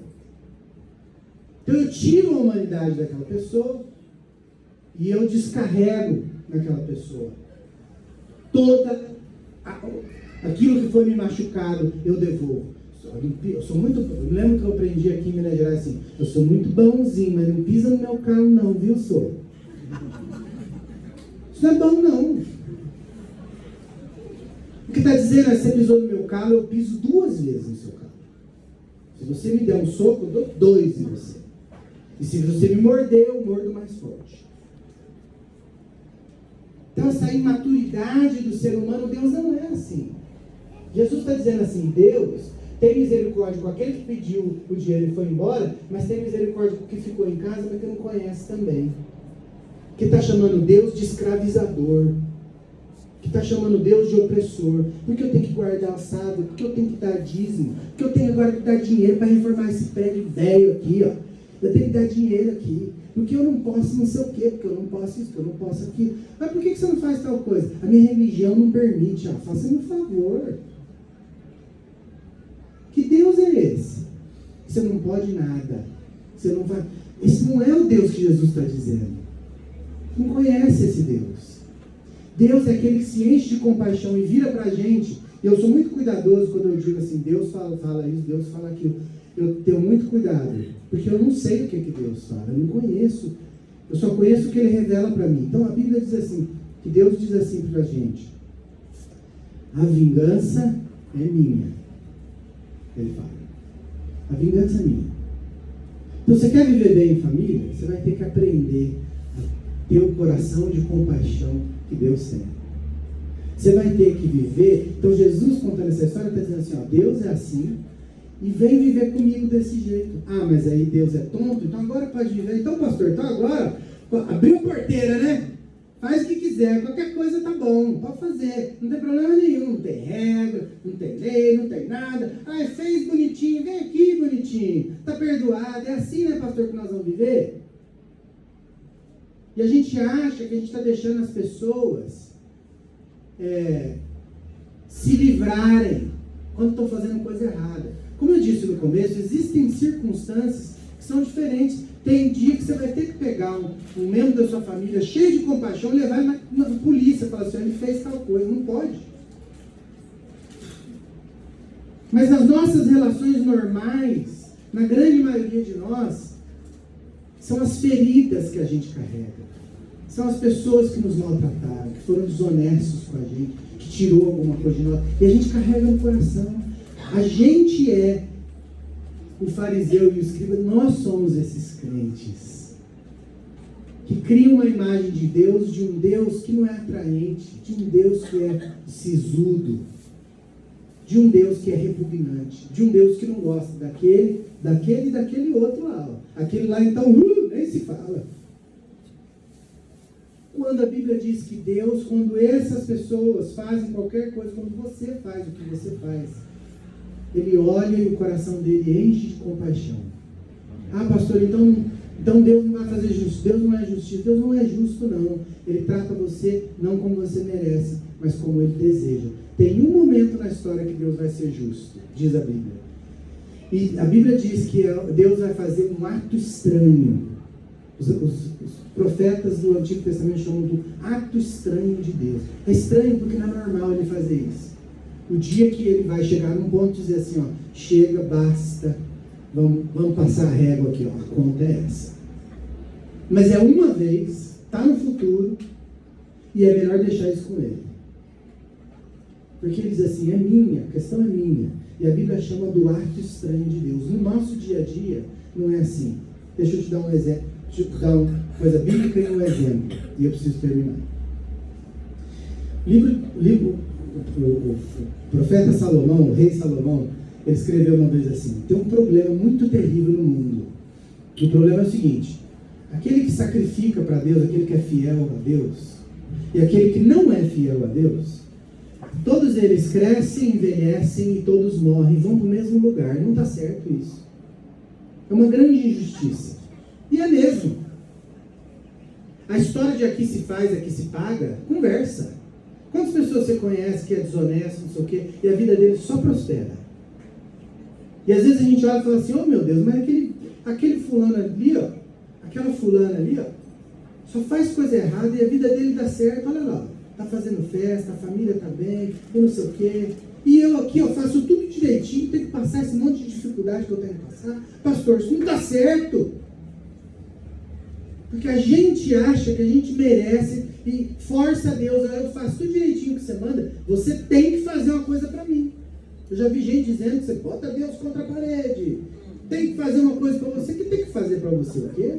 Então eu tiro a humanidade daquela pessoa e eu descarrego naquela pessoa. Aquilo que foi me machucado, eu devolvo. Eu lembro que eu aprendi aqui em Minas Gerais assim, eu sou muito bonzinho, mas não pisa no meu carro não, viu, senhor? Isso não é bom não. O que está dizendo é, você pisou no meu carro, eu piso 2 vezes no seu carro. Se você me der um soco, eu dou 2 em você. E se você me morder, eu mordo mais forte. Então essa imaturidade do ser humano, Deus não é assim. Jesus está dizendo assim, Deus tem misericórdia com aquele que pediu o dinheiro e foi embora, mas tem misericórdia com o que ficou em casa, mas que não conhece também. Que está chamando Deus de escravizador. Que está chamando Deus de opressor. Porque eu tenho que guardar assado, porque eu tenho que dar dízimo, porque eu tenho agora que dar dinheiro para reformar esse prédio velho aqui, ó. Eu tenho que dar dinheiro aqui, porque eu não posso não sei o quê, porque eu não posso isso, porque eu não posso aquilo. Mas por que você não faz tal coisa? A minha religião não permite, ó. Faça-me um favor. Que Deus é esse? você não pode nada. Você não vai... Esse não é o Deus que Jesus está dizendo. Não conhece esse Deus. Deus é aquele que se enche de compaixão e vira para a gente. E eu sou muito cuidadoso quando eu digo assim, Deus fala isso, Deus fala aquilo. Eu tenho muito cuidado, porque eu não sei o que Deus fala, eu não conheço. Eu só conheço o que Ele revela para mim. Então a Bíblia diz assim, que Deus diz assim para a gente: a vingança é minha. Ele fala, a vingança é minha. Então você quer viver bem em família? Você vai ter que aprender a ter o coração de compaixão que Deus tem. Você vai ter que viver. Então Jesus, contando essa história, está dizendo assim, ó, Deus é assim, e vem viver comigo desse jeito. Ah, mas aí Deus é tonto, então agora pode viver. Então, pastor, então agora abriu a porteira, né? Faz o que quiser, qualquer coisa tá bom, pode fazer, não tem problema nenhum, não tem regra, não tem lei, não tem nada. Ah, fez bonitinho, vem aqui bonitinho, tá perdoado. É assim, né, pastor, que nós vamos viver? E a gente acha que a gente está deixando as pessoas se livrarem quando estão fazendo coisa errada. Como eu disse no começo, existem circunstâncias que são diferentes. Tem dia que você vai ter que pegar um membro da sua família cheio de compaixão e levar na polícia e falar assim, ele fez tal coisa. Não pode. Mas nas nossas relações normais, na grande maioria de nós, são as feridas que a gente carrega. São as pessoas que nos maltrataram, que foram desonestos com a gente, que tirou alguma coisa de nós. E a gente carrega no coração. A gente é o fariseu e o escriba, nós somos esses crentes que criam uma imagem de um Deus que não é atraente, de um Deus que é sisudo, de um Deus que é repugnante, de um Deus que não gosta daquele e daquele outro lá. Ó. Aquele lá então, nem se fala. Quando a Bíblia diz que Deus, quando essas pessoas fazem qualquer coisa, quando você faz o que você faz, Ele olha e o coração dele enche de compaixão. Ah, pastor, então Deus não vai fazer justiça. Deus não é justiça. Deus não é justo, não. Ele trata você não como você merece, mas como Ele deseja. Tem um momento na história que Deus vai ser justo, diz a Bíblia. E a Bíblia diz que Deus vai fazer um ato estranho. Os profetas do Antigo Testamento chamam do ato estranho de Deus. É estranho porque não é normal Ele fazer isso. O dia que Ele vai chegar num ponto de dizer assim, ó, chega, basta, vamos passar a régua aqui, ó, a conta é essa. Mas é uma vez, está no futuro, e é melhor deixar isso com Ele. Porque Ele diz assim, é minha, a questão é minha. E a Bíblia chama do ato estranho de Deus. No nosso dia a dia, não é assim. Deixa eu te dar um exemplo, deixa eu te dar uma coisa bíblica e um exemplo. E eu preciso terminar. O profeta Salomão, o rei Salomão, ele escreveu uma vez assim, tem um problema muito terrível no mundo. O problema é o seguinte, aquele que sacrifica para Deus, aquele que é fiel a Deus, e aquele que não é fiel a Deus, todos eles crescem, envelhecem e todos morrem, vão para o mesmo lugar. Não está certo isso. É uma grande injustiça. E é mesmo. A história de aqui se faz, aqui se paga, conversa. Quantas pessoas você conhece que é desonesto, não sei o quê, e a vida dele só prospera? E às vezes a gente olha e fala assim, oh meu Deus, mas aquele fulano ali, ó, aquela fulana ali, ó, só faz coisa errada e a vida dele dá certo, olha lá, tá fazendo festa, a família tá bem, e não sei o quê. E eu aqui, ó, faço tudo direitinho, tenho que passar esse monte de dificuldade que eu tenho que passar. Pastor, isso não dá certo. Porque a gente acha que a gente merece e força a Deus, eu faço tudo direitinho que você manda, você tem que fazer uma coisa para mim. Eu já vi gente dizendo que você bota Deus contra a parede, tem que fazer uma coisa para você, que tem que fazer para você o quê?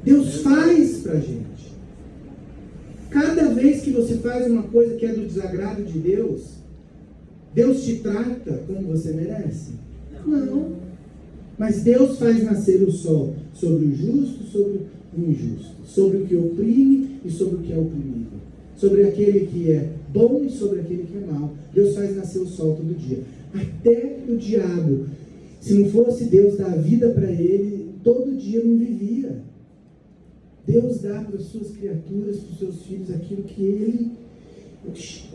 Deus faz para a gente. Cada vez que você faz uma coisa que é do desagrado de Deus, Deus te trata como você merece? Não. Mas Deus faz nascer o sol sobre o justo, sobre o injusto, sobre o que oprime e sobre o que é oprimido, sobre aquele que é bom e sobre aquele que é mau. Deus faz nascer o sol todo dia. Até o diabo, se não fosse Deus dar a vida para ele, todo dia não vivia. Deus dá para as suas criaturas, para os seus filhos, aquilo que ele,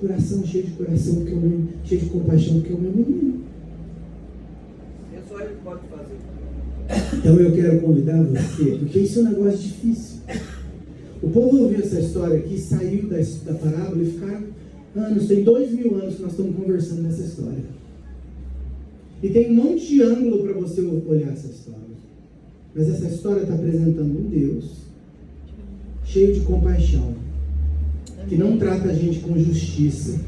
coração cheio de coração, que é o meu, cheio de compaixão, que é o meu menino. Então eu quero convidar você, porque isso é um negócio difícil. O povo ouviu essa história aqui, saiu da parábola e ficaram anos, tem 2000 anos que nós estamos conversando nessa história. E tem um monte de ângulo para você olhar essa história. Mas essa história está apresentando um Deus cheio de compaixão, que não trata a gente com justiça,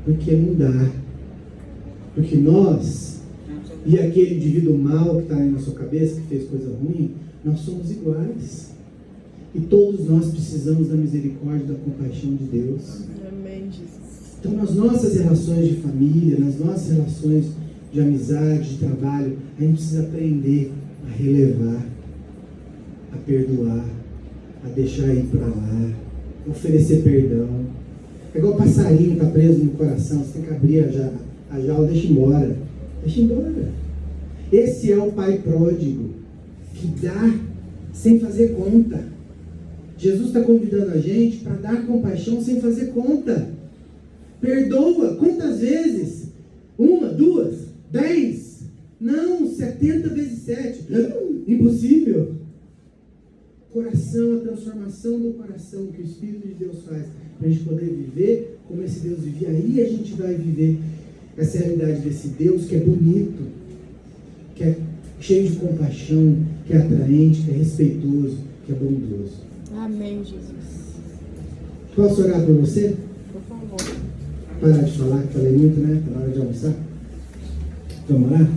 porque não dá. Porque nós e aquele indivíduo mau que está aí na sua cabeça, que fez coisa ruim, nós somos iguais. E todos nós precisamos da misericórdia e da compaixão de Deus. Amém, Jesus. Então, nas nossas relações de família, nas nossas relações de amizade, de trabalho, a gente precisa aprender a relevar, a perdoar, a deixar ir para lá, oferecer perdão. É igual passarinho está preso no coração, você tem que abrir a jaula, deixa embora. Deixa embora. Esse é o pai pródigo, que dá sem fazer conta. Jesus está convidando a gente para dar compaixão sem fazer conta. Perdoa. Quantas vezes? 1, 2, 10? Não, 70 vezes 7. Impossível. Coração, a transformação do coração que o Espírito de Deus faz para a gente poder viver como esse Deus vivia. Aí a gente vai viver essa realidade desse Deus que é bonito, que é cheio de compaixão, que é atraente, que é respeitoso, que é bondoso. Amém, Jesus. Posso orar por você? Por favor. Parar de falar, que falei muito, né? Está na hora de almoçar. Vamos orar?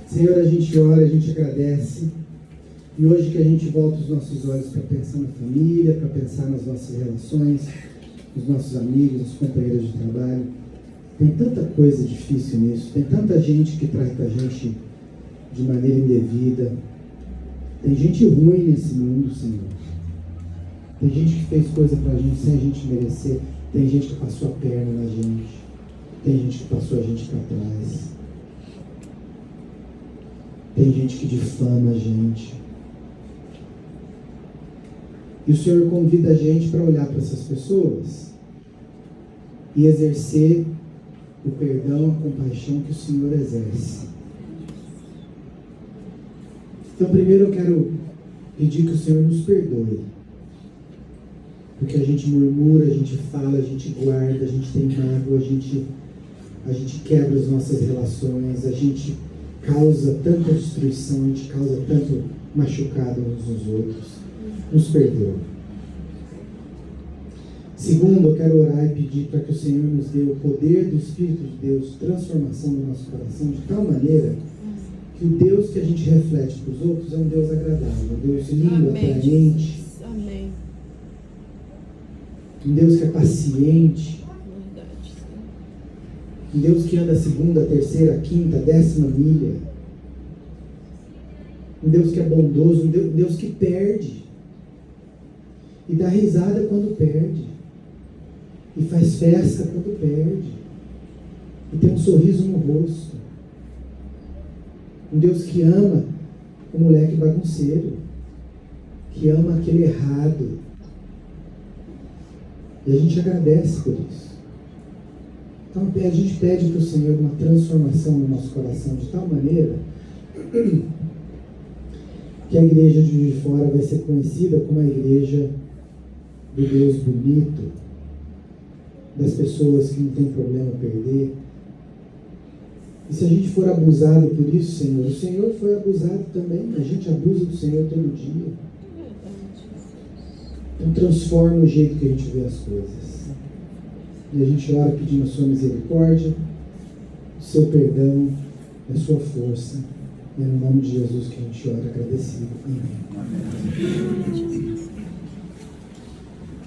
Senhor, a gente ora, a gente agradece. E hoje que a gente volta os nossos olhos para pensar na família, para pensar nas nossas relações, nos nossos amigos, nos companheiros de trabalho. Tem tanta coisa difícil nisso, tem tanta gente que trata a gente de maneira indevida. Tem gente ruim nesse mundo, Senhor. Tem gente que fez coisa pra gente sem a gente merecer. Tem gente que passou a perna na gente. Tem gente que passou a gente para trás. Tem gente que difama a gente. E o Senhor convida a gente para olhar para essas pessoas e exercer o perdão, a compaixão que o Senhor exerce. Então, primeiro eu quero pedir que o Senhor nos perdoe. Porque a gente murmura, a gente fala, a gente guarda, a gente tem mágoa, a gente quebra as nossas relações, a gente causa tanta destruição, a gente causa tanto machucado uns nos outros. Nos perdoe. Segundo, eu quero orar e pedir para que o Senhor nos dê o poder do Espírito de Deus, transformação do nosso coração, de tal maneira que o Deus que a gente reflete para os outros é um Deus agradável, um Deus lindo, atraente, Amém. um Deus que é paciente, Verdade. um Deus que anda a segunda, a terceira, a quinta, a 10ª milha, um Deus que é bondoso, um Deus que perde e dá risada quando perde, e faz festa quando perde, e tem um sorriso no rosto. Um Deus que ama o moleque bagunceiro, que ama aquele errado. E a gente agradece por isso. Então a gente pede para o Senhor uma transformação no nosso coração de tal maneira que a igreja de Juiz de Fora vai ser conhecida como a igreja do Deus bonito, das pessoas que não tem problema perder. E se a gente for abusado por isso, Senhor, o Senhor foi abusado também. A gente abusa do Senhor todo dia. Então transforma o jeito que a gente vê as coisas. E a gente ora pedindo a sua misericórdia, o seu perdão, a sua força. E é no nome de Jesus que a gente ora agradecido. Amém.